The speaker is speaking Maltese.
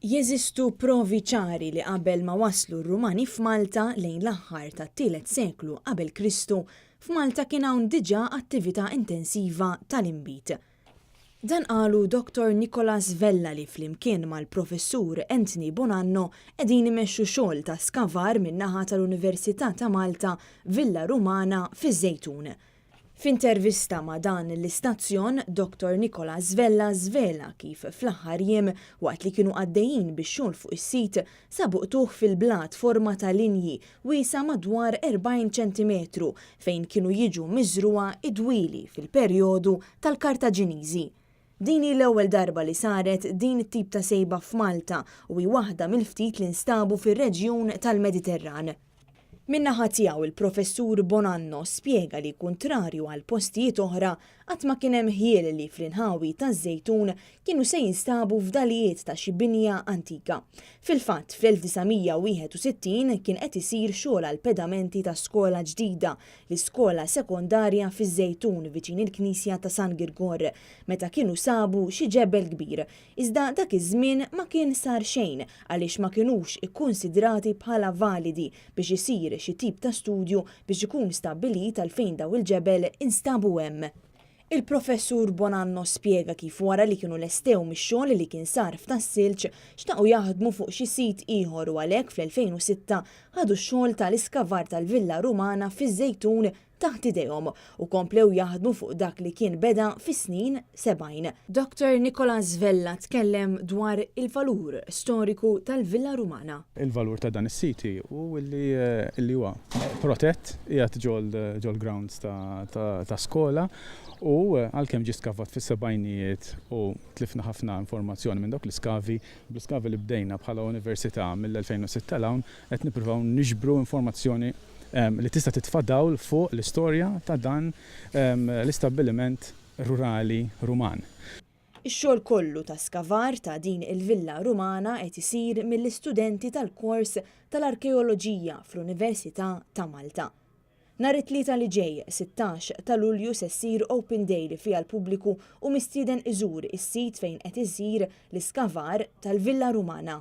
Jeżistu provi ċari li qabel ma waslu r-Rumani f'Malta lejn l-aħħar tat-tielet seklu qabel Kristu, f'Malta kien hawn diġà attività intensiva tal-inbit. Dan qalu Dr. Nicolas Vella li flimkien mal-professur Anthony Bonanno qegħdin imexxu xogħol ta' skavar min-naħa tal-Università ta' Malta Villa Rumana fiż-Żejtun. F'intervista ma' dan l-istazzjon, Dr. Nicolas Vella żvela kif fl-aħħar jiem waqt li kienu għaddejjin bix-xogħol fuq is-sit sabu qtuħ fil-blat forma ta' linji wiesa madwar 40 ċentimetru fejn kienu jiġu miżruha idwili fil-perjodu tal-Kartaġiniżi. Din hi l-ewwel darba li saret din it-tip ta' sejba f'Malta u hi waħda mill-ftit li nstabu fir-reġjun tal-Mediterran. Min-naħa tiegħu il-professur Bonanno spjega li kuntrarju għal postijiet oħra qatt ma kien hemm ħiel li fl-inħawi taż-Żejtun kienu se jinstabu f'dalijiet ta' xi binja antika. Fil-fatt fl-1961 kien qed isir xogħol għal pedamenti ta' skola ġdida, l-iskola sekondarja fiż-Żejtun viċin il-Knisja ta' San Girgor, meta kienu sabu xi ġebel kbir. Iżda dak iż-żmien ma kien sar xejn għaliex ma kinux ikkunsidrati bħala validi biex isir xi tip ta' studju biex ikun stabbilit għalfejn daw il-ġebel instabu hemm. Il-professur Bonanno spjega kif wara li kienu lestew mix-xogħol li kien sar f'Tassilġ xtaqgħu jaħdmu fuq xi sit ieħor u għalhekk fl-2006 ħadu x-xogħol tal-iskavar tal-Villa Rumana fiż-Żejtun taħt idejhom u komplew jaħdmu fuq dak li kien beda fis-snin 70. Dr. Nicolas Vella tkellem dwar il-valur storiku tal-Villa Rumana. Il-valur ta' dan is-siti u li huwa protett qiegħed ġol grounds ta' skola u għalkemm ġie skavat fis-sebgħinijiet u tlifna ħafna informazzjoni minn dawk l-iskavi li bdejna bħala università mill-2006 l-hawn qed nippruvaw niġbru informazzjoni li tista' titfadawl fuq l-istorja ta' dan l-istabbiliment rurali Ruman. Ix-xogħol kollu ta' skavar ta' din il-Villa Rumana qed isir mill-istudenti tal-kors tal-Arkeoloġija fl-Università ta' Malta. Nhar it-tlieta li ġej, 16 ta' Lulju se ssir Open Day li fiha l-pubbliku u mistieden iżur is-sit fejn qed isir l-iskavar tal-Villa Rumana.